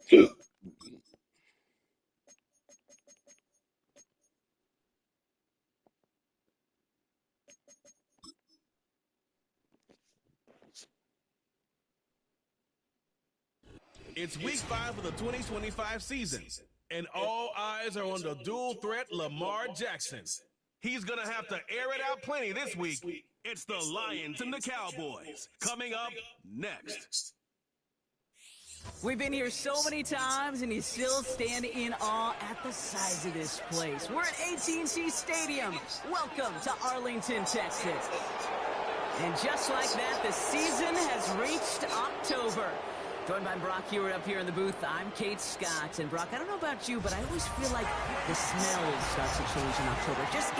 It's week 5 of the 2025 season, and all eyes are on the dual threat Lamar Jackson. He's going to have to air it out plenty this week. It's the Lions and the Cowboys coming up next. We've been here so many times, and you still stand in awe at the size of this place. We're at AT&T Stadium. Welcome to Arlington, Texas. And just like that, the season has reached October. Joined by Brock Hewitt up here in the booth. I'm Kate Scott. And Brock, I don't know about you, but I always feel like the smell starts to change in October. It just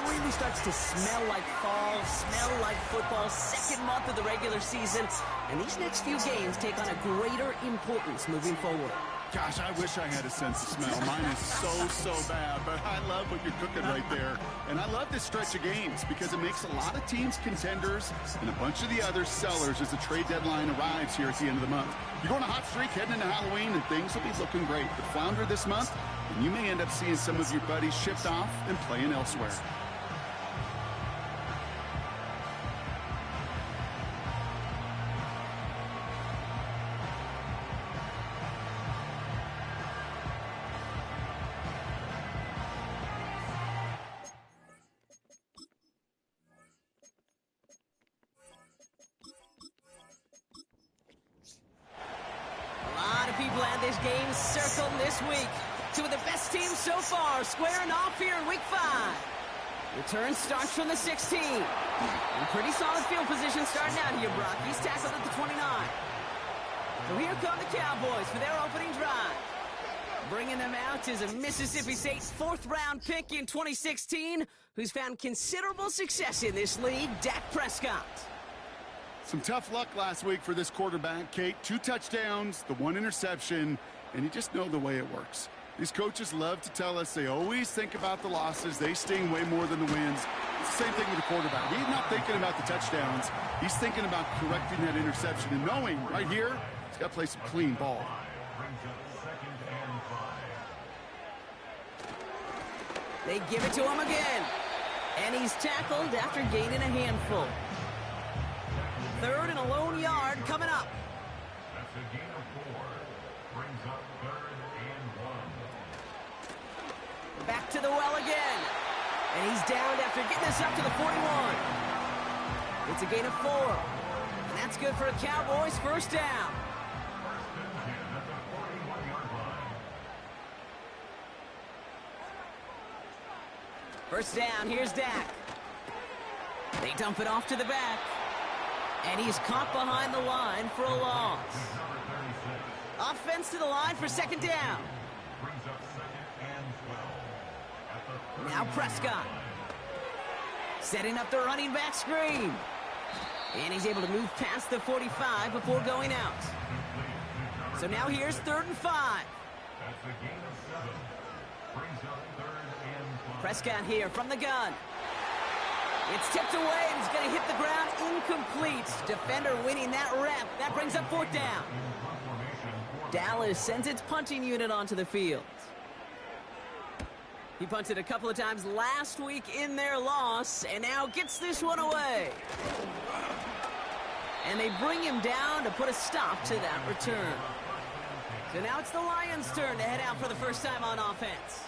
really starts to smell like fall, smell like football, second month of the regular season. And these next few games take on a greater importance moving forward. Gosh, I wish I had a sense of smell. Mine is so bad, but I love what you're cooking right there. And I love this stretch of games because it makes a lot of teams contenders and a bunch of the other sellers as the trade deadline arrives here at the end of the month. You're going on a hot streak heading into Halloween, and things will be looking great. But flounder this month, and you may end up seeing some of your buddies shipped off and playing elsewhere. People had this game circled this week. Two of the best teams so far squaring off here in week 5. Return starts from the 16. And pretty solid field position starting out here, Brock. He's tackled at the 29. So here come the Cowboys for their opening drive. Bringing them out is a Mississippi State 4th-round pick in 2016 who's found considerable success in this league, Dak Prescott. Some tough luck last week for this quarterback, Kate. 2 touchdowns, the 1 interception, and you just know the way it works. These coaches love to tell us they always think about the losses. They sting way more than the wins. It's the same thing with the quarterback. He's not thinking about the touchdowns. He's thinking about correcting that interception and knowing right here he's got to play some clean ball. They give it to him again. And he's tackled after gaining a handful. 3rd and a lone yard coming up. That's a gain of 4. Brings up 3rd and 1. Back to the well again. And he's downed after getting this up to the 41. It's a gain of 4. And that's good for a Cowboys first down. First down, here's Dak. They dump it off to the back. And he's caught behind the line for a loss. Offense to the line for 2nd down. Now Prescott. Setting up the running back screen. And he's able to move past the 45 before going out. So now here's 3rd and 5. Prescott here from the gun. It's tipped away, and he's going to hit the ground incomplete. Defender winning that rep. That brings up 4th down. Dallas sends its punting unit onto the field. He punted a couple of times last week in their loss, and now gets this one away. And they bring him down to put a stop to that return. So now it's the Lions' turn to head out for the first time on offense.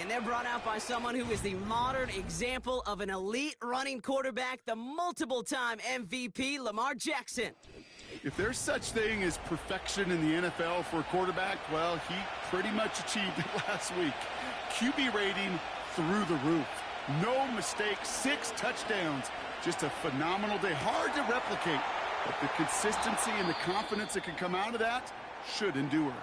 And they're brought out by someone who is the modern example of an elite running quarterback, the multiple-time MVP, Lamar Jackson. If there's such thing as perfection in the NFL for a quarterback, well, he pretty much achieved it last week. QB rating through the roof. No mistakes, 6 touchdowns. Just a phenomenal day. Hard to replicate, but the consistency and the confidence that can come out of that should endure.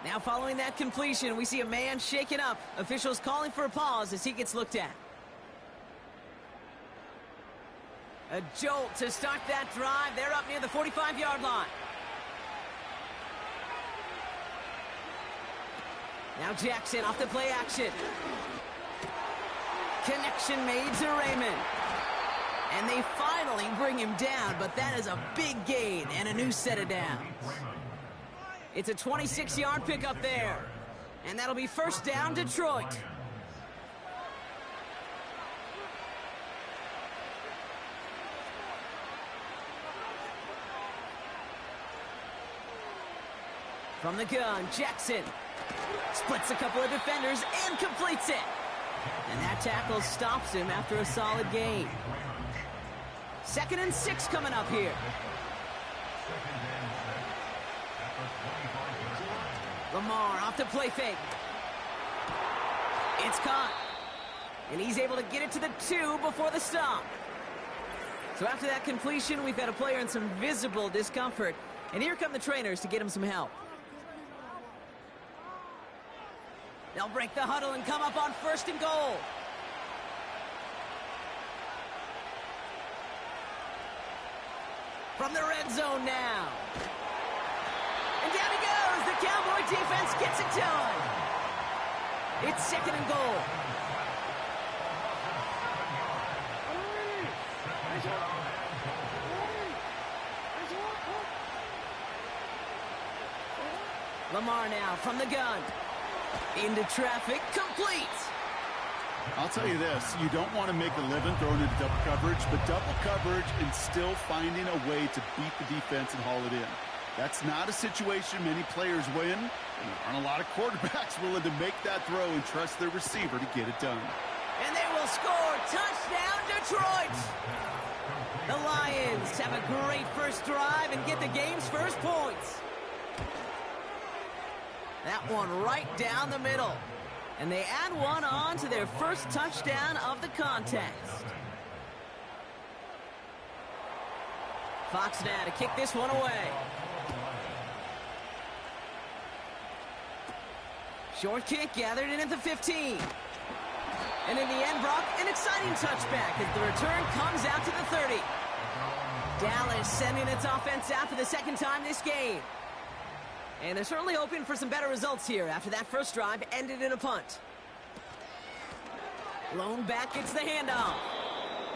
Now following that completion, we see a man shaken up. Officials calling for a pause as he gets looked at. A jolt to start that drive. They're up near the 45-yard line. Now Jackson off the play action. Connection made to Raymond. And they finally bring him down, but that is a big gain and a new set of downs. It's a 26-yard pickup there. And that'll be first down, Detroit. From the gun, Jackson splits a couple of defenders and completes it. And that tackle stops him after a solid gain. 2nd and 6 coming up here. Lamar off the play fake. It's caught. And he's able to get it to the 2 before the stop. So after that completion, we've got a player in some visible discomfort. And here come the trainers to get him some help. They'll break the huddle and come up on 1st and goal. From the red zone now. And down he goes. The Cowboy defense gets it done. It's 2nd and goal. Lamar now from the gun. Into traffic, complete. I'll tell you this, you don't want to make a living throwing into double coverage, but double coverage and still finding a way to beat the defense and haul it in. That's not a situation many players win, and there aren't a lot of quarterbacks willing to make that throw and trust their receiver to get it done. And they will score. Touchdown, Detroit. The Lions have a great first drive and get the game's first points. That one right down the middle. And they add one on to their first touchdown of the contest. Fox now to kick this one away. Short kick gathered in at the 15. And in the end, Brock, an exciting touchback as the return comes out to the 30. Dallas sending its offense out for the 2nd time this game. And they're certainly hoping for some better results here after that first drive ended in a punt. Lone back gets the handoff.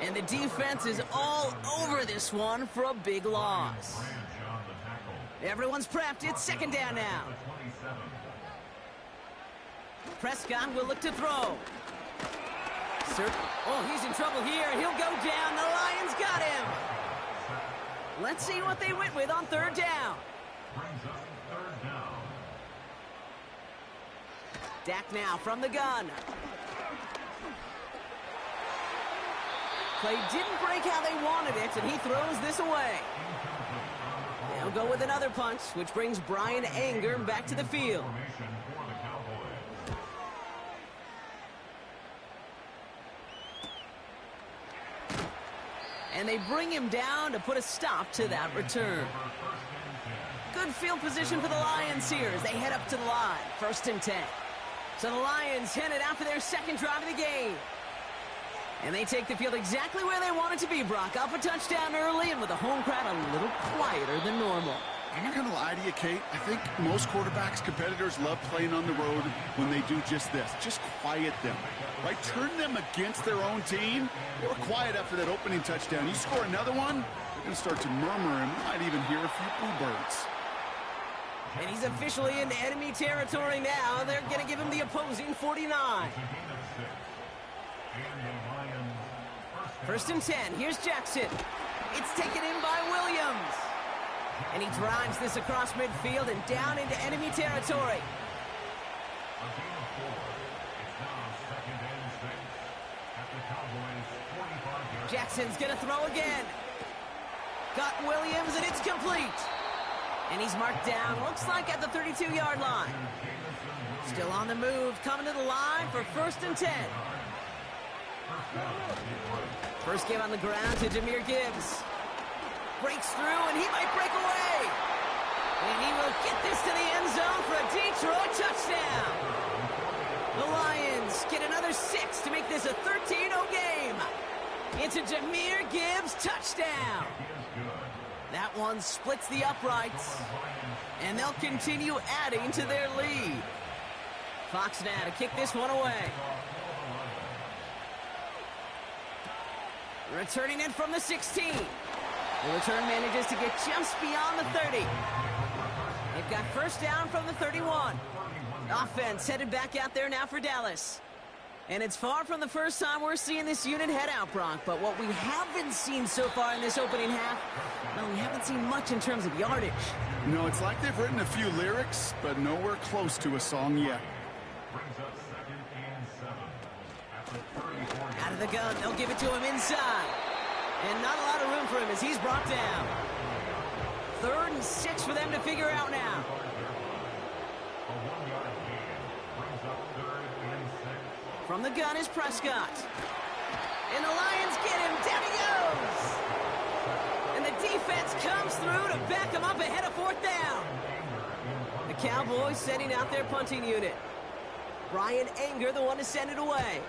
And the defense is all over this one for a big loss. Everyone's prepped. It's 2nd down now. Prescott will look to throw. Oh, he's in trouble here. He'll go down. The Lions got him. Let's see what they went with on 3rd down. Dak now from the gun. Play didn't break how they wanted it, and he throws this away. They'll go with another punch, which brings Brian Anger back to the field. And they bring him down to put a stop to that return. Good field position for the Lions here as they head up to the line. 1st and 10. So the Lions headed out for their 2nd drive of the game. And they take the field exactly where they want it to be, Brock. Up a touchdown early and with the home crowd a little quieter than normal. I'm not going to lie to you, Kate. I think most quarterbacks, competitors love playing on the road when they do just this. Just quiet them. Right? Turn them against their own team. They were quiet after that opening touchdown. You score another one, they're going to start to murmur and might even hear a few bluebirds. And he's officially in enemy territory now. They're going to give him the opposing 49. 1st and 10. Here's Jackson. It's taken in by Williams. And he drives this across midfield and down into enemy territory. Jackson's going to throw again. Got Williams, and it's complete. And he's marked down, looks like at the 32-yard line. Still on the move, coming to the line for 1st and 10. First game on the ground to Jahmyr Gibbs. Breaks through, and he might break away. And he will get this to the end zone for a Detroit touchdown. The Lions get another 6 to make this a 13-0 game. It's a Jahmyr Gibbs touchdown. That one splits the uprights, and they'll continue adding to their lead. Fox now to kick this one away. Returning it from the 16. The return manages to get just beyond the 30. They've got first down from the 31. Offense headed back out there now for Dallas. And it's far from the first time we're seeing this unit head out, Brock. But what we haven't seen so far in this opening half, well, we haven't seen much in terms of yardage. No, it's like they've written a few lyrics, but nowhere close to a song yet. Out of the gun, they'll give it to him inside. And not a lot of room for him as he's brought down. 3rd and 6 for them to figure out now. From the gun is Prescott. And the Lions get him. Down he goes. And the defense comes through to back him up ahead of 4th down. The Cowboys sending out their punting unit. Bryan Anger, the one to send it away.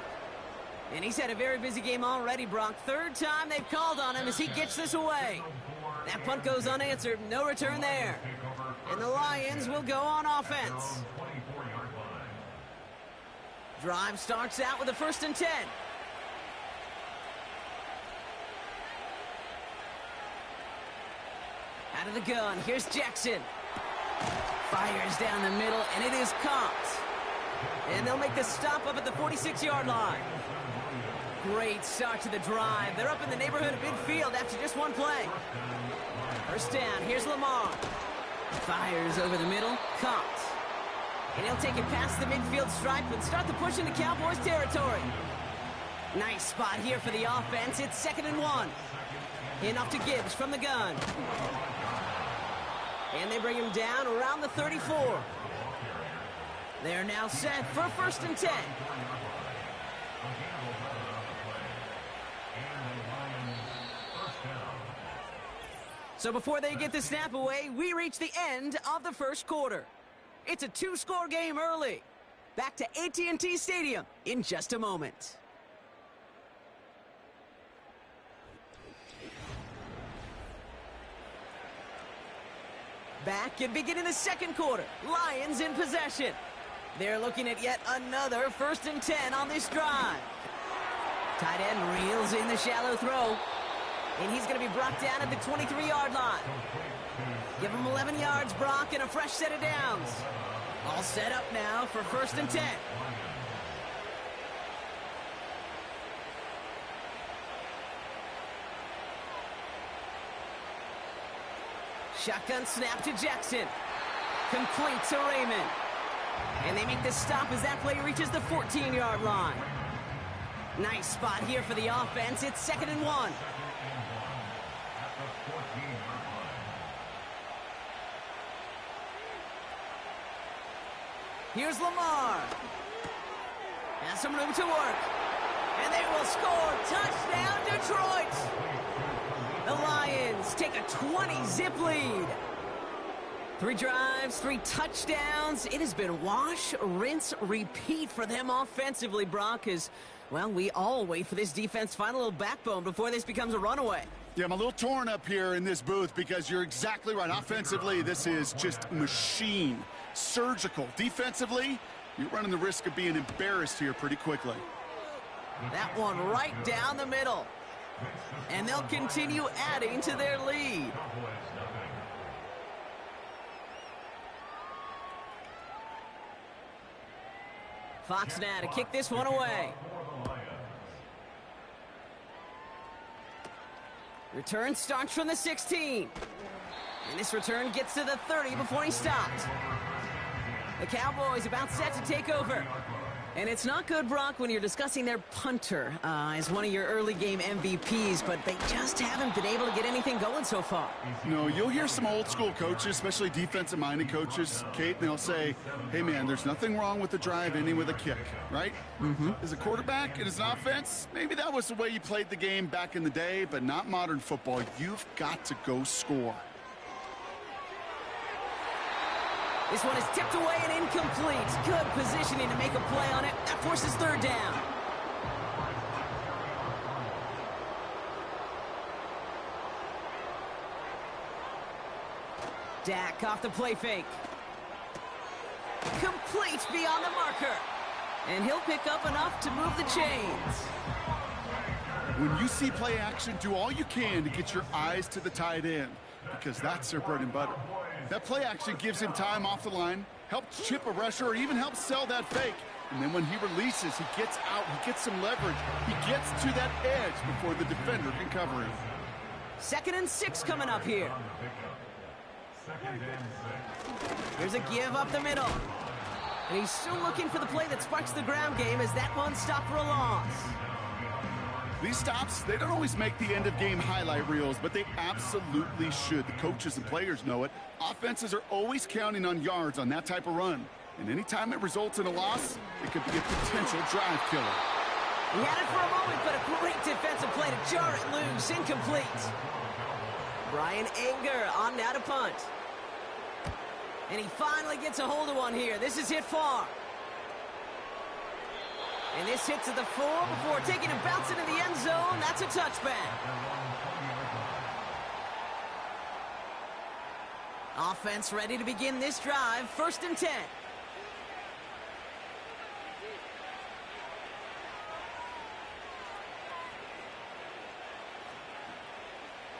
And he's had a very busy game already, Brock. 3rd time they've called on him as he gets this away. That punt goes unanswered. No return there. And the Lions will go on offense. Drive starts out with a 1st and 10. Out of the gun, here's Jackson. Fires down the middle, and it is caught. And they'll make the stop up at the 46-yard line. Great start to the drive. They're up in the neighborhood of midfield after just one play. First down, here's Lamar. Fires over the middle, caught. And he'll take it past the midfield stripe and start the push into Cowboys territory. Nice spot here for the offense. It's 2nd and 1. In off to Gibbs from the gun. And they bring him down around the 34. They're now set for 1st and 10. So before they get the snap away, we reach the end of the 1st quarter. It's a 2-score game early. Back to AT&T Stadium in just a moment. Back and beginning the 2nd quarter. Lions in possession. They're looking at yet another 1st and 10 on this drive. Tight end reels in the shallow throw. And he's going to be brought down at the 23-yard line. Give him 11 yards, Brock, and a fresh set of downs. All set up now for 1st and 10. Shotgun snap to Jackson. Complete to Raymond. And they make the stop as that play reaches the 14-yard line. Nice spot here for the offense. It's 2nd and 1. Here's Lamar. Has some room to work. And they will score. Touchdown, Detroit. The Lions take a 20-zip lead. 3 drives, 3 touchdowns. It has been wash, rinse, repeat for them offensively, Brock, as, well, we all wait for this defense to find a little backbone before this becomes a runaway. Yeah, I'm a little torn up here in this booth because you're exactly right. Offensively, this is just machine. Surgical. Defensively, you're running the risk of being embarrassed here pretty quickly. That one right down the middle. And they'll continue adding to their lead. Fox now to kick this one away. Return starts from the 16. And this return gets to the 30 before he stopped. The Cowboys about set to take over. And it's not good, Brock, when you're discussing their punter as one of your early game MVPs, but they just haven't been able to get anything going so far. No, you'll hear some old school coaches, especially defensive-minded coaches, Kate, and they'll say, hey, man, there's nothing wrong with the drive ending with a kick, right? As a quarterback and as an offense, maybe that was the way you played the game back in the day, but not modern football. You've got to go score. This one is tipped away and incomplete. Good positioning to make a play on it. That forces 3rd down. Dak off the play fake. Complete beyond the marker. And he'll pick up enough to move the chains. When you see play action, do all you can to get your eyes to the tight end, because that's their bread and butter. That play action gives him time off the line, helps chip a rusher, or even helps sell that fake. And then when he releases, he gets out, he gets some leverage. He gets to that edge before the defender can cover him. 2nd and 6 coming up here. Here's a give up the middle. And he's still looking for the play that sparks the ground game as that one stopped for a loss. These stops, they don't always make the end-of-game highlight reels, but they absolutely should. The coaches and players know it. Offenses are always counting on yards on that type of run. And anytime it results in a loss, it could be a potential drive killer. He had it for a moment, but a great defensive play to jar it loose. Incomplete. Brian Anger on now to punt. And he finally gets a hold of one here. This is hit far. And this hits at the 4 before taking and bouncing in the end zone. That's a touchback. Offense ready to begin this drive. 1st and 10.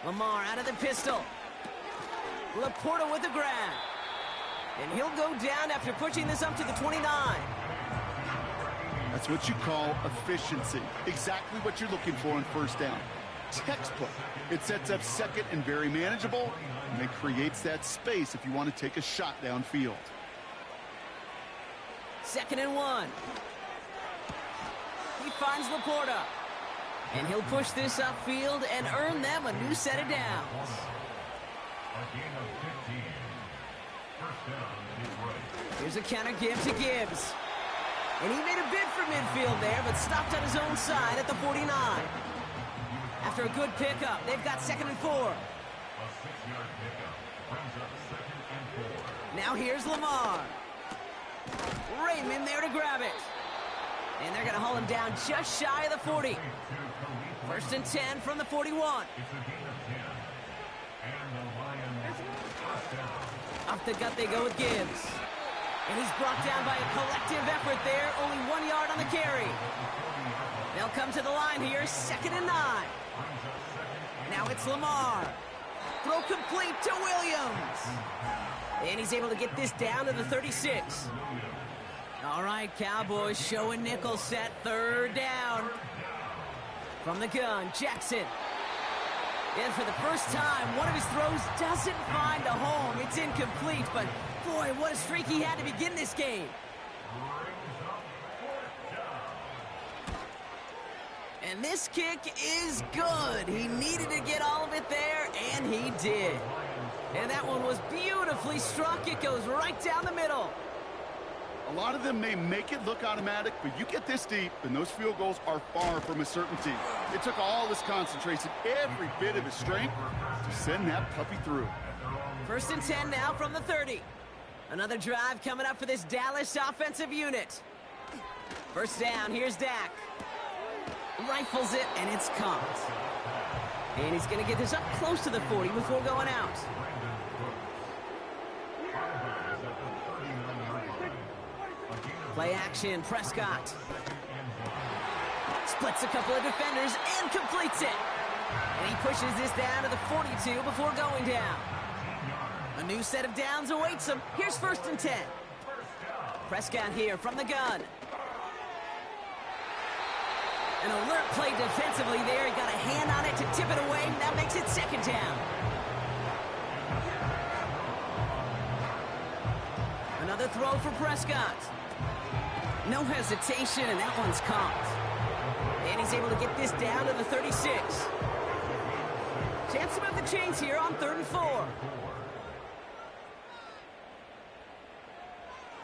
Lamar out of the pistol. Laporta with the grab. And he'll go down after pushing this up to the 29. That's what you call efficiency. Exactly what you're looking for on 1st down. Textbook. It sets up 2nd and very manageable, and it creates that space if you want to take a shot downfield. 2nd and 1. He finds Laporta. And he'll push this upfield and earn them a new set of downs. Here's a counter give to Gibbs. And he made a bid for midfield there, but stopped on his own side at the 49. After a good pickup, they've got 2nd and 4. Now here's Lamar. Raymond there to grab it. And they're going to haul him down just shy of the 40. 1st and 10 from the 41. Off the gut they go with Gibbs. And he's brought down by a collective effort there. Only 1 yard on the carry. They'll come to the line here. 2nd and 9. Now it's Lamar. Throw complete to Williams. And he's able to get this down to the 36. All right, Cowboys showing nickel set. 3rd down. From the gun, Jackson. And for the first time, one of his throws doesn't find a home. It's incomplete, but boy, what a streak he had to begin this game. And this kick is good. He needed to get all of it there, and he did. And that one was beautifully struck. It goes right down the middle. A lot of them may make it look automatic, but you get this deep, and those field goals are far from a certainty. It took all his concentration, every bit of his strength, to send that puppy through. 1st and 10 now from the 30. Another drive coming up for this Dallas offensive unit. 1st down, here's Dak. Rifles it, and it's caught. And he's going to get this up close to the 40 before going out. Play action, Prescott. Splits a couple of defenders and completes it. And he pushes this down to the 42 before going down. A new set of downs awaits him. Here's 1st and 10. Prescott here from the gun. An alert play defensively there. He got a hand on it to tip it away. That makes it 2nd down. Another throw for Prescott. No hesitation, and that one's caught. And he's able to get this down to the 36. Chance to move the chains here on 3rd and 4.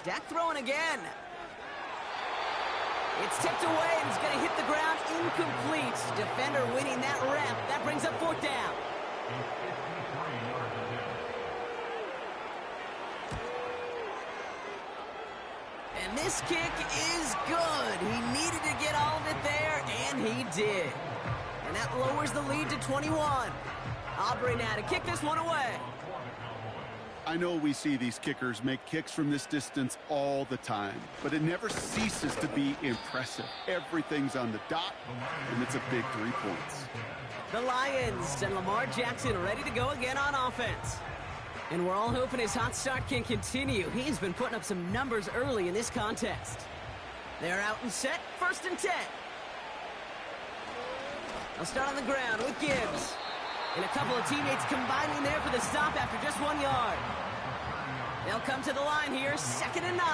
Dak throwing again. It's tipped away, and it's going to hit the ground incomplete. Defender winning that rep. That brings up 4th down. And this kick is good. He needed to get all of it there, and he did. And that lowers the lead to 21. Aubrey now to kick this one away. I know we see these kickers make kicks from this distance all the time, but it never ceases to be impressive. Everything's on the dot, and it's a big 3 points. The Lions and Lamar Jackson ready to go again on offense. And we're all hoping his hot start can continue. He's been putting up some numbers early in this contest. They're out and set, 1st and 10. They'll start on the ground with Gibbs. And a couple of teammates combining there for the stop after just 1 yard. They'll come to the line here, 2nd and 9.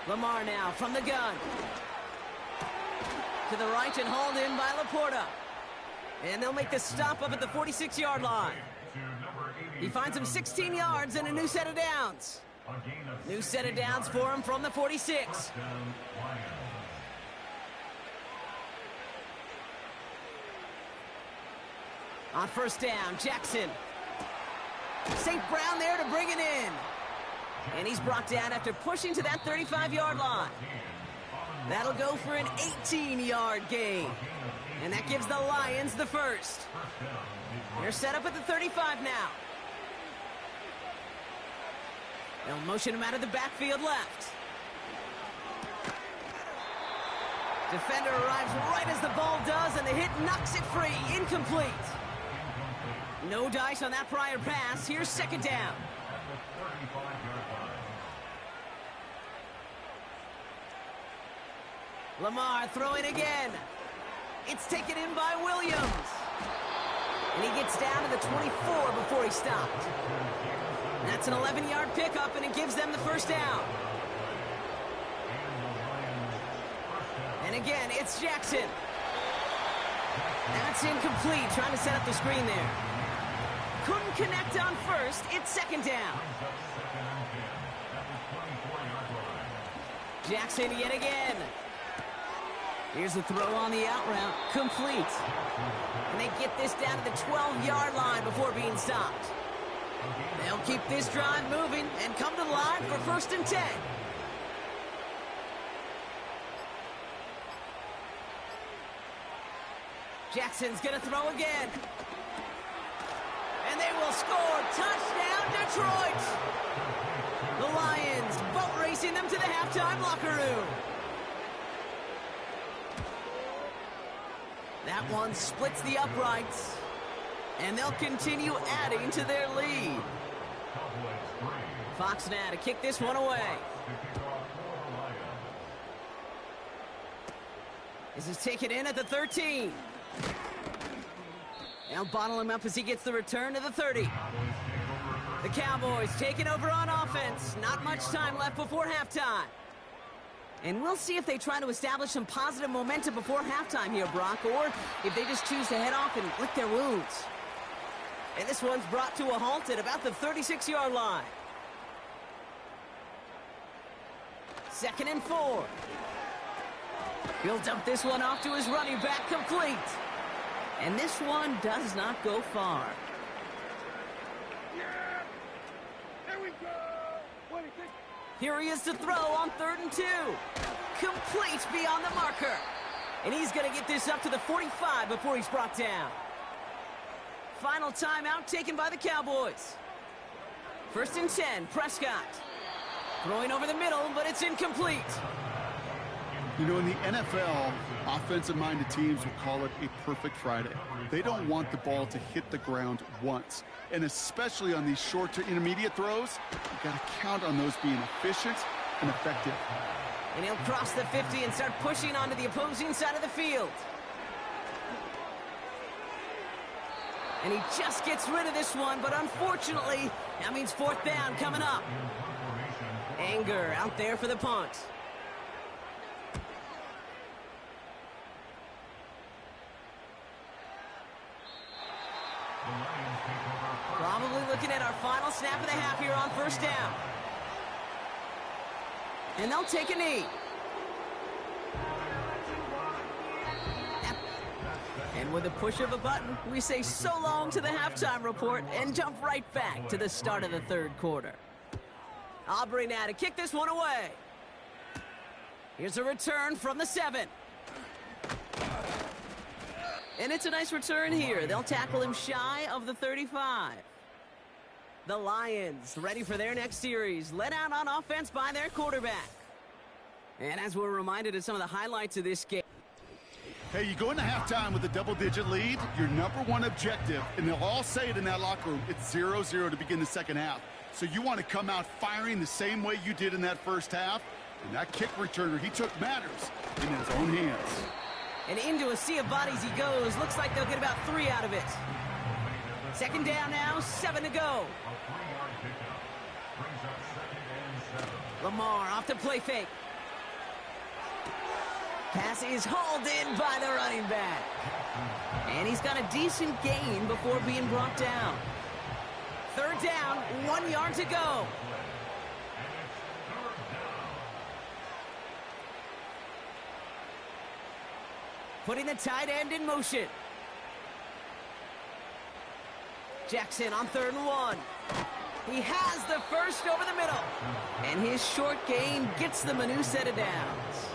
Lamar now from the gun. To the right and hauled in by Laporta. And they'll make the stop up at the 46-yard line. He finds him 16 yards and a new set of downs. New set of downs for him from the 46. On 1st down, Jackson. St. Brown there to bring it in. And he's brought down after pushing to that 35-yard line. That'll go for an 18-yard gain. And that gives the Lions the first. They're set up at the 35 now. They'll motion him out of the backfield left. Defender arrives right as the ball does, and the hit knocks it free. Incomplete. No dice on that prior pass. Here's 2nd down. Lamar throwing again. It's taken in by Williams. And he gets down to the 24 before he stopped. That's an 11-yard pickup, and it gives them the 1st down. And again, it's Jackson. That's incomplete, trying to set up the screen there. Couldn't connect on 1st, it's 2nd down. Jackson yet again. Here's the throw on the out route, complete. And they get this down to the 12-yard line before being stopped. They'll keep this drive moving and come to the line for 1st and 10. Jackson's gonna throw again. And they will score. Touchdown, Detroit! The Lions boat racing them to the halftime locker room. That one splits the uprights. And they'll continue adding to their lead. Fox now to kick this one away. This is taken in at the 13. They'll bottle him up as he gets the return to the 30. The Cowboys taking over on offense. Not much time left before halftime. And we'll see if they try to establish some positive momentum before halftime here, Brock, or if they just choose to head off and lick their wounds. And this one's brought to a halt at about the 36-yard line. 2nd and 4. He'll dump this one off to his running back, complete. And this one does not go far. Here he is to throw on 3rd and 2. Complete beyond the marker. And he's going to get this up to the 45 before he's brought down. Final timeout taken by the Cowboys. 1st and 10, Prescott. Throwing over the middle, but it's incomplete. You know, in the NFL, offensive-minded teams will call it a perfect Friday. They don't want the ball to hit the ground once. And especially on these short to intermediate throws, you've got to count on those being efficient and effective. And he'll cross the 50 and start pushing onto the opposing side of the field. And he just gets rid of this one, but unfortunately, that means 4th down coming up. Anger out there for the punt. Probably looking at our final snap of the half here on 1st down. And they'll take a knee. And with a push of a button, we say so long to the halftime report and jump right back to the start of the 3rd quarter. Aubrey now to kick this one away. Here's a return from the 7. And it's a nice return here. They'll tackle him shy of the 35. The Lions ready for their next series, led out on offense by their quarterback. And as we're reminded of some of the highlights of this game, Hey, you go into halftime with a double-digit lead, your number one objective, and they'll all say it in that locker room, it's 0-0 to begin the second half. So you want to come out firing the same way you did in that first half, and that kick returner he took matters in his own hands. And into a sea of bodies he goes. Looks like they'll get about 3 out of it. Second down now, 7 to go. A 3-yard pickup brings up 2nd and 7. Lamar off the play fake. Pass is hauled in by the running back. And he's got a decent gain before being brought down. Third down, 1 yard to go. Putting the tight end in motion. Jackson on 3rd and 1. He has the first over the middle. And his short gain gets them a new set of downs.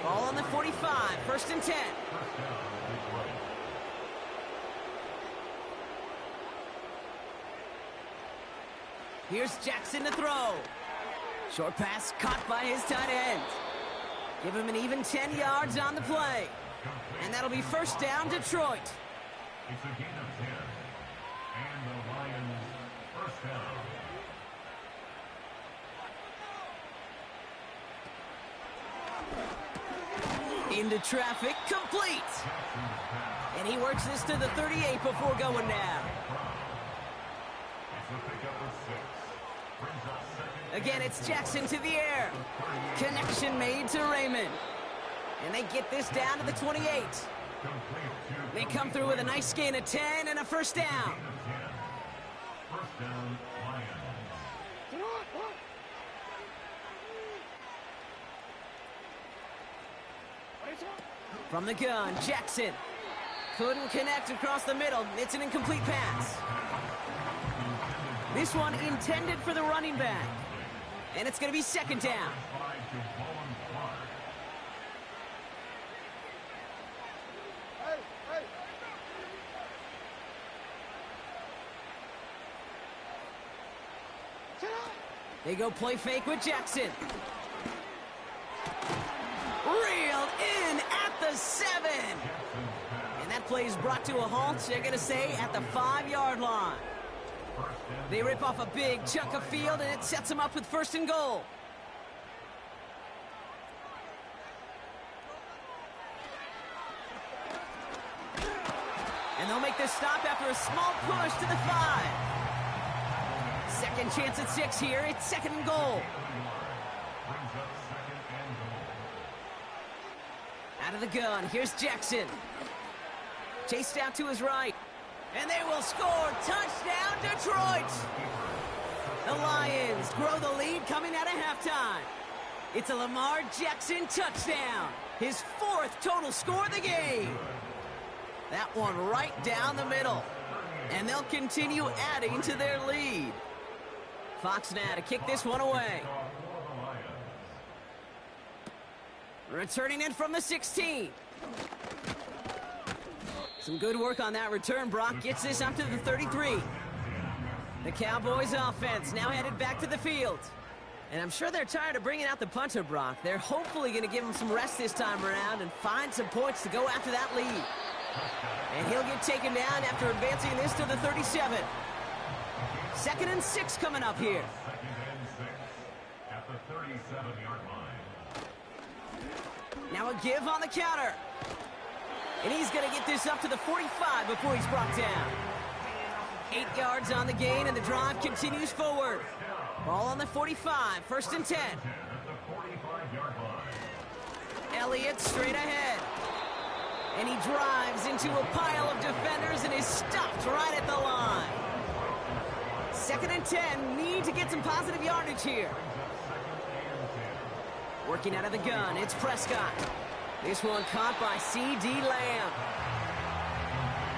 Ball on the 45, 1st and 10. Here's Jackson to throw. Short pass caught by his tight end. Give him an even 10 yards on the play. And that'll be 1st down, Detroit. It's a gain of 10. And the Lions 1st down. Into traffic, complete. And he works this to the 38 before going down. It's a pickup of 6. Brings up 2nd. Again, it's Jackson to the air. Connection made to Raymond. And they get this down to the 28. They come through with a nice gain of 10 and a 1st down. 10. 1st down, Lions. From the gun, Jackson. Couldn't connect across the middle. It's an incomplete pass. This one intended for the running back. And it's going to be 2nd down. 5 to Bowen Clark. They go play fake with Jackson. Reeled in at the 7. And that play is brought to a halt, they're going to say, at the 5-yard line. They rip off a big chunk of field, and it sets them up with 1st and goal. And they'll make this stop after a small push to the 5. Second chance at 6 here. It's 2nd and goal. Brings up 2nd and goal. Out of the gun, here's Jackson. Chased out to his right. And they will score. Touchdown, Detroit! The Lions grow the lead coming out of halftime. It's a Lamar Jackson touchdown. His 4th total score of the game. That one right down the middle. And they'll continue adding to their lead. Fox now to kick this one away. Returning in from the 16. Some good work on that return. Brock gets this up to the 33. The Cowboys offense now headed back to the field. And I'm sure they're tired of bringing out the punter, Brock. They're hopefully going to give him some rest this time around and find some points to go after that lead. And he'll get taken down after advancing this to the 37. 2nd and 6 coming up here. 2nd and 6 at the 37-yard line. Now a give on the counter. And he's going to get this up to the 45 before he's brought down. 8 yards on the gain, and the drive continues forward. Ball on the 45, 1st and 10. At the 45-yard line. Elliott straight ahead. And he drives into a pile of defenders and is stopped right at the line. 2nd and 10, need to get some positive yardage here. Working out of the gun, it's Prescott. This one caught by C.D. Lamb.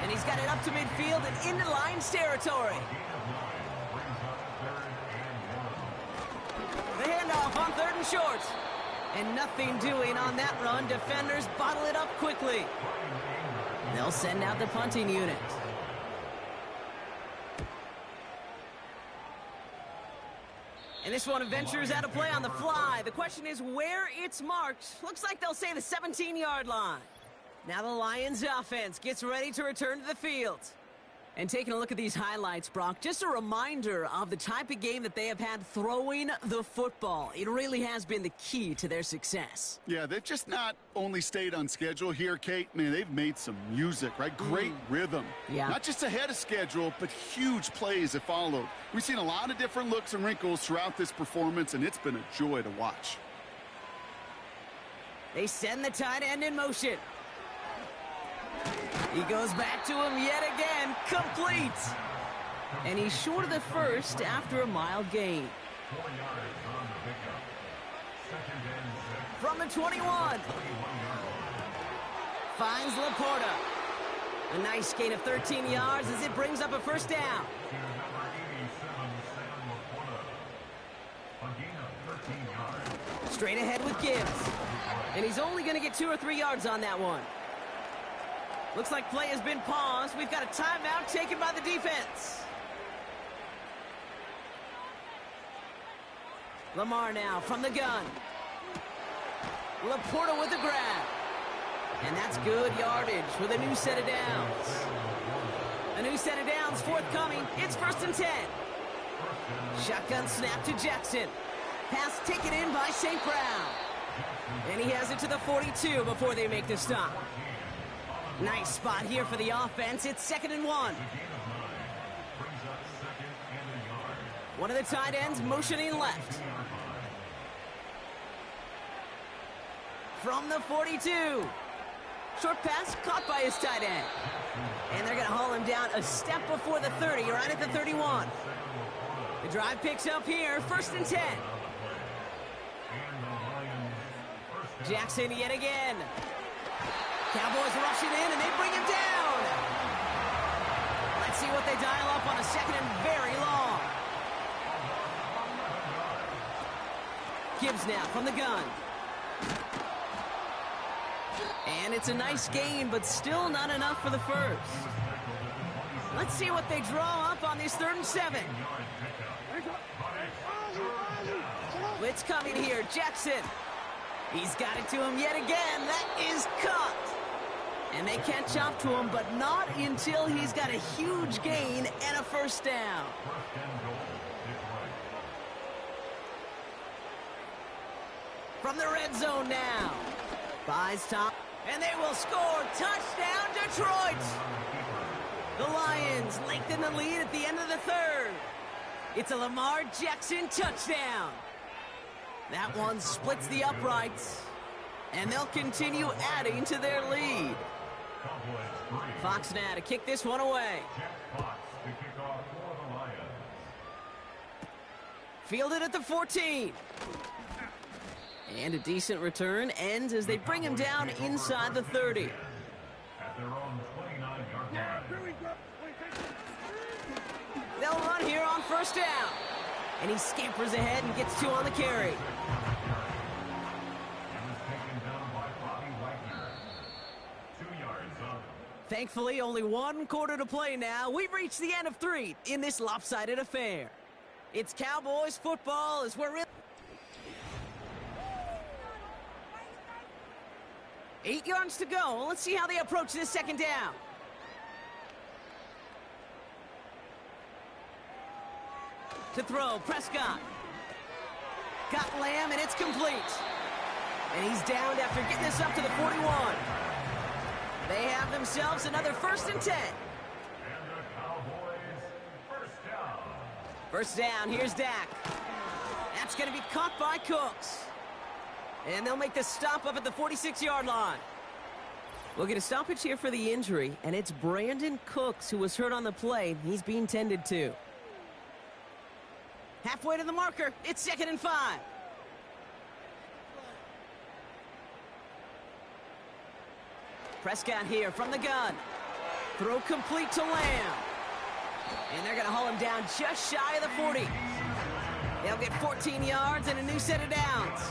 And he's got it up to midfield and into Lions territory. The handoff on 3rd and short. And nothing doing on that run. Defenders bottle it up quickly. They'll send out the punting unit. And this one ventures out of play on the fly. The question is where it's marked. Looks like they'll say the 17-yard line. Now the Lions offense gets ready to return to the field. And taking a look at these highlights, Brock, just a reminder of the type of game that they have had throwing the football. It really has been the key to their success. Yeah, they've just not only stayed on schedule here, Kate. Man, they've made some music, right? Great rhythm. Yeah. Not just ahead of schedule, but huge plays that followed. We've seen a lot of different looks and wrinkles throughout this performance, and it's been a joy to watch. They send the tight end in motion. He goes back to him yet again, complete. And he's short of the first after a mild gain. 4 yards on the pickup. Second and 6. From the 21. Finds Laporta. A nice gain of 13 yards as it brings up a first down. To number 87, Sam Laporta. A gain of 13 yards. Straight ahead with Gibbs. And he's only going to get 2 or 3 yards on that one. Looks like play has been paused. We've got a timeout taken by the defense. Lamar now from the gun. Laporta with the grab. And that's good yardage with a new set of downs. A new set of downs forthcoming. It's 1st and 10. Shotgun snap to Jackson. Pass taken in by St. Brown. And he has it to the 42 before they make the stop. Nice spot here for the offense. It's 2nd and 1. One of the tight ends motioning left. From the 42. Short pass caught by his tight end. And they're going to haul him down a step before the 30, right at the 31. The drive picks up here, 1st and 10. Jackson yet again. Cowboys rushing in, and they bring him down. Let's see what they dial up on a 2nd and very long. Gibbs now from the gun. And it's a nice gain, but still not enough for the first. Let's see what they draw up on this 3rd and 7. Blitz coming here, Jackson. He's got it to him yet again. That is cut. And they catch up to him, but not until he's got a huge gain and a first down. From the red zone now. Buys top. And they will score. Touchdown, Detroit. The Lions lengthen the lead at the end of the 3rd. It's a Lamar Jackson touchdown. That one splits the uprights. And they'll continue adding to their lead. Fox now to kick this one away. Fielded at the 14. And a decent return ends as they bring him down inside the 30. At their own 29-yard line. They'll run here on 1st down. And he scampers ahead and gets 2 on the carry. Thankfully, only 1 quarter to play now. We've reached the end of 3 in this lopsided affair. It's Cowboys football as we're in. 8 yards to go. Let's see how they approach this 2nd down. To throw, Prescott. Got Lamb, and it's complete. And he's downed after getting this up to the 41. They have themselves another 1st and 10. And the Cowboys, 1st down. 1st down, here's Dak. That's going to be caught by Cooks. And they'll make the stop up at the 46-yard line. We'll get a stoppage here for the injury, and it's Brandon Cooks who was hurt on the play. He's being tended to. Halfway to the marker, it's 2nd and 5. Prescott here from the gun. Throw complete to Lamb. And they're going to haul him down just shy of the 40. They'll get 14 yards and a new set of downs.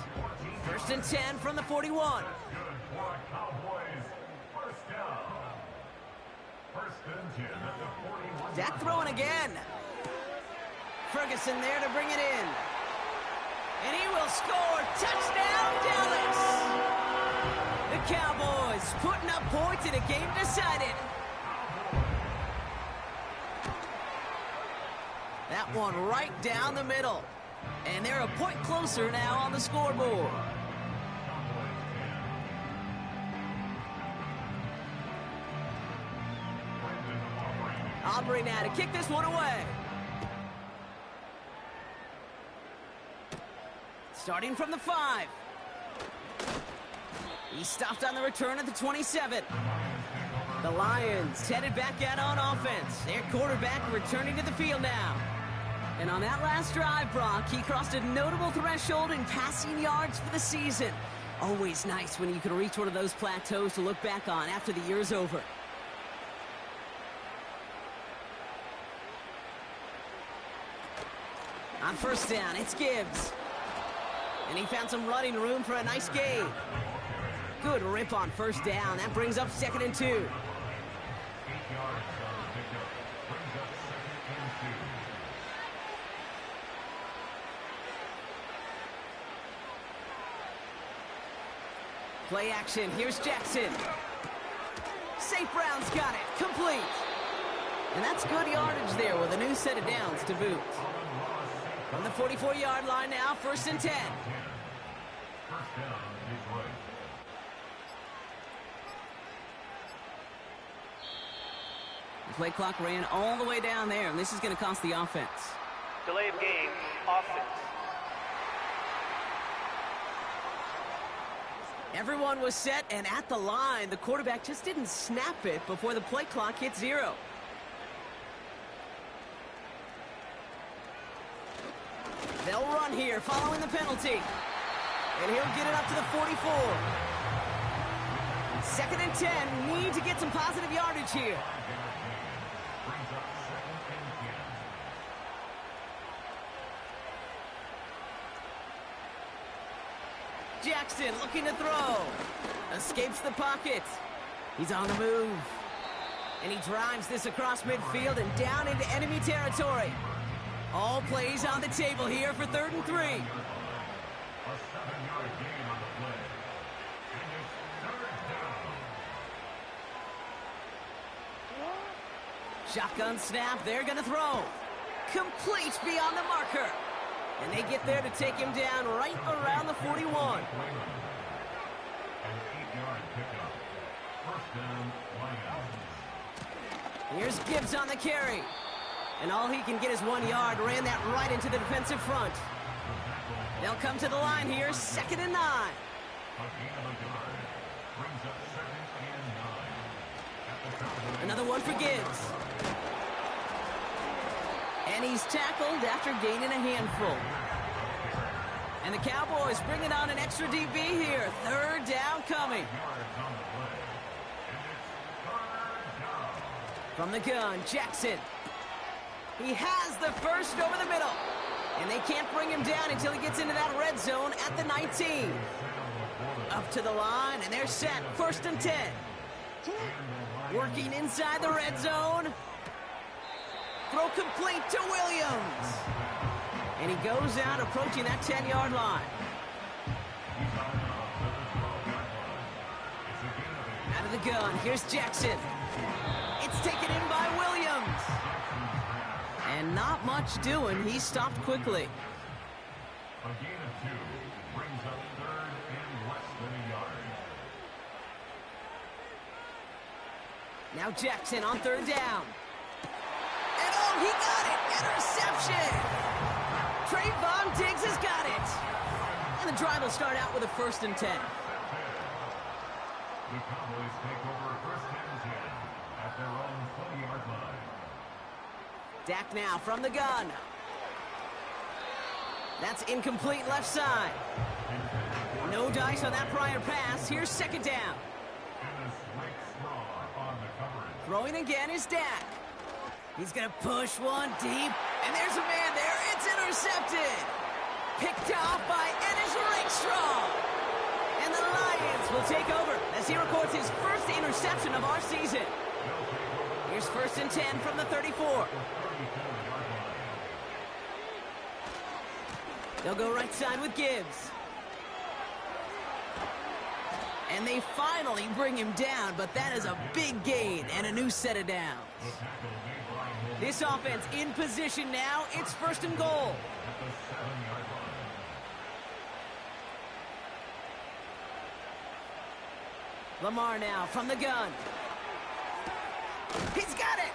1st and 10 from the 41. Dak throwing again. Ferguson there to bring it in. And he will score. Touchdown, Dallas. The Cowboys putting up points in a game decided. That one right down the middle. And they're a point closer now on the scoreboard. Aubrey now to kick this one away. Starting from the 5. He stopped on the return at the 27. The Lions headed back out on offense. Their quarterback returning to the field now. And on that last drive, Brock, he crossed a notable threshold in passing yards for the season. Always nice when you can reach one of those plateaus to look back on after the year's over. On first down, it's Gibbs. And he found some running room for a nice gain. Good rip on first down. That brings up 2nd and 2. 8 yards on the pickup. Brings up 2nd and 2. Play action. Here's Jackson. St. Brown's got it. Complete. And that's good yardage there with a new set of downs to boot. From the 44-yard line now, 1st and 10. First down, Detroit. The play clock ran all the way down there, and this is going to cost the offense. Delay of game, offense. Everyone was set and at the line. The quarterback just didn't snap it before the play clock hit 0. They'll run here following the penalty. And he'll get it up to the 44. 2nd and 10. Need to get some positive yardage here. Brings up 2nd and 10. Jackson looking to throw. Escapes the pocket. He's on the move. And he drives this across midfield and down into enemy territory. All plays on the table here for 3rd and 3. A 7-yard gain on the play. And it's 3rd down. Shotgun snap. They're going to throw. Complete beyond the marker. And they get there to take him down right around the 41. An 8-yard pickup. First down, Lions. Here's Gibbs on the carry. And all he can get is 1 yard. Ran that right into the defensive front. They'll come to the line here. 2nd and 9. A gain of a yard. Brings up 2nd and 9. At the top. Another one for Gibbs. And he's tackled after gaining a handful. And the Cowboys bringing on an extra DB here. 3rd down coming. Yards on the play. And it's 3rd down. From the gun, Jackson. He has the first over the middle. And they can't bring him down until he gets into that red zone at the 19. Up to the line, and they're set. 1st and 10. Working inside the red zone. Throw complete to Williams. And he goes out approaching that 10-yard line. Out of the gun, here's Jackson. It's taken in by Williams. And not much doing. He stopped quickly. A gain of 2 brings up 3rd and less than a yard. Now Jackson on 3rd down. And oh, he got it! Interception! Trayvon Diggs has got it. And the drive will start out with a 1st and 10. The Cowboys take over 1st and 10 at their own 20-yard line. Dak now from the gun. That's incomplete left side. No dice on that prior pass. Here's 2nd down. And a straight straw on the coverage. Throwing again is Dak. He's going to push one deep. And there's a man there. It's intercepted. Picked off by Ennis Rakestraw. And the Lions will take over as he records his first interception of our season. Here's 1st and 10 from the 34. They'll go right side with Gibbs. And they finally bring him down, but that is a big gain and a new set of downs. This offense in position now. It's 1st and goal. Lamar now from the gun. He's got it.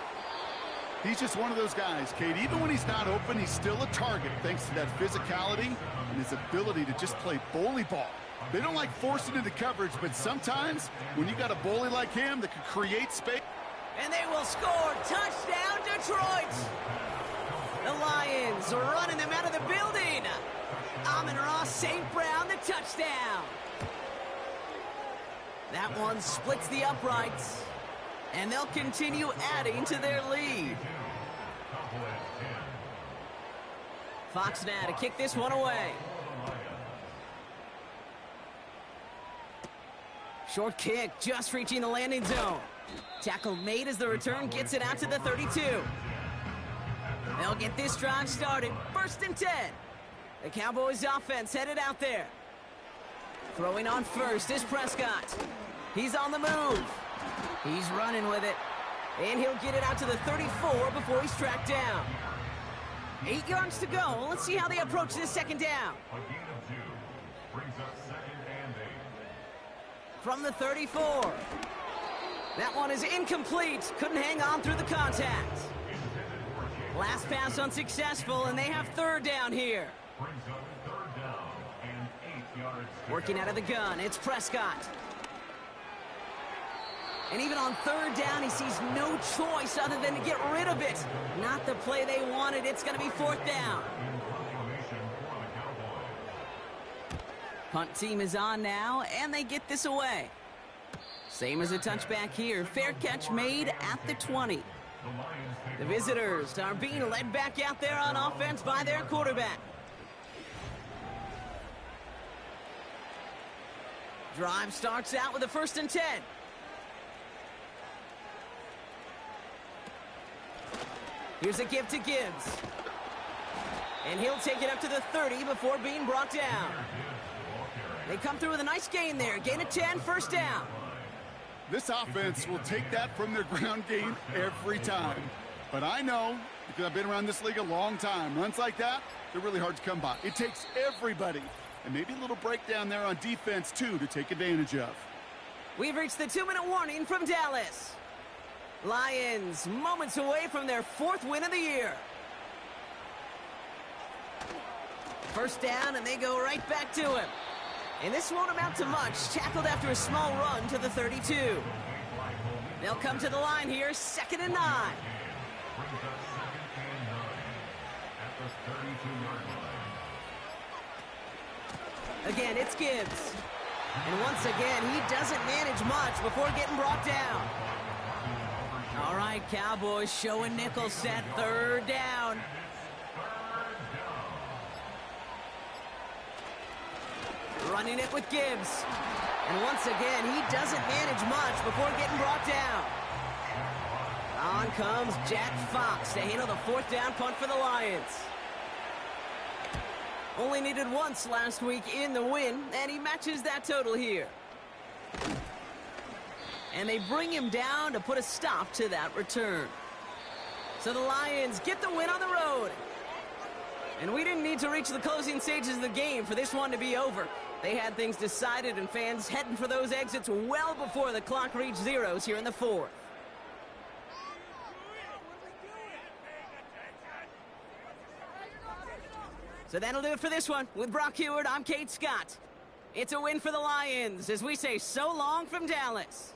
He's just one of those guys, Kate. Even when he's not open, he's still a target thanks to that physicality and his ability to just play bully ball. They don't like forcing into coverage, but sometimes when you got a bully like him that can create space. And they will score. Touchdown, Detroit. The Lions are running them out of the building. Amon-Ra St. Brown, the touchdown. That one splits the uprights. And they'll continue adding to their lead. Fox now to kick this one away. Short kick, just reaching the landing zone. Tackle made as the return gets it out to the 32. They'll get this drive started. 1st and 10. The Cowboys offense headed out there. Throwing on first is Prescott. He's on the move. He's running with it. And he'll get it out to the 34 before he's tracked down. 8 yards to go. Let's see how they approach this 2nd down. A gain of 2 brings up 2nd and 8. From the 34. That one is incomplete. Couldn't hang on through the contact. Last pass unsuccessful, and they have 3rd down here. Brings up 3rd down and 8 yards. Working out of the gun, it's Prescott. And even on 3rd down, he sees no choice other than to get rid of it. Not the play they wanted. It's going to be 4th down. Punt team is on now, and they get this away. Same as a touchback here. Fair catch made at the 20. The visitors are being led back out there on offense by their quarterback. Drive starts out with a 1st and 10. Here's a give to Gibbs. And he'll take it up to the 30 before being brought down. They come through with a nice gain there. Gain of 10, 1st down. This offense will take that from their ground game every time. But I know, because I've been around this league a long time, runs like that, they're really hard to come by. It takes everybody. And maybe a little breakdown there on defense, too, to take advantage of. We've reached the 2-minute warning from Dallas. Lions moments away from their 4th win of the year. 1st down, and they go right back to him. And this won't amount to much. Tackled after a small run to the 32. They'll come to the line here, 2nd and 9. Again, it's Gibbs. And once again, he doesn't manage much before getting brought down. All right, Cowboys showing nickel set, 3rd down. Running it with Gibbs. And once again, he doesn't manage much before getting brought down. On comes Jack Fox to handle the 4th down punt for the Lions. Only needed once last week in the win, and he matches that total here. And they bring him down to put a stop to that return. So the Lions get the win on the road. And we didn't need to reach the closing stages of the game for this one to be over. They had things decided, and fans heading for those exits well before the clock reached zeros here in the 4th. So that'll do it for this one. With Brock Huard, I'm Kate Scott. It's a win for the Lions as we say so long from Dallas.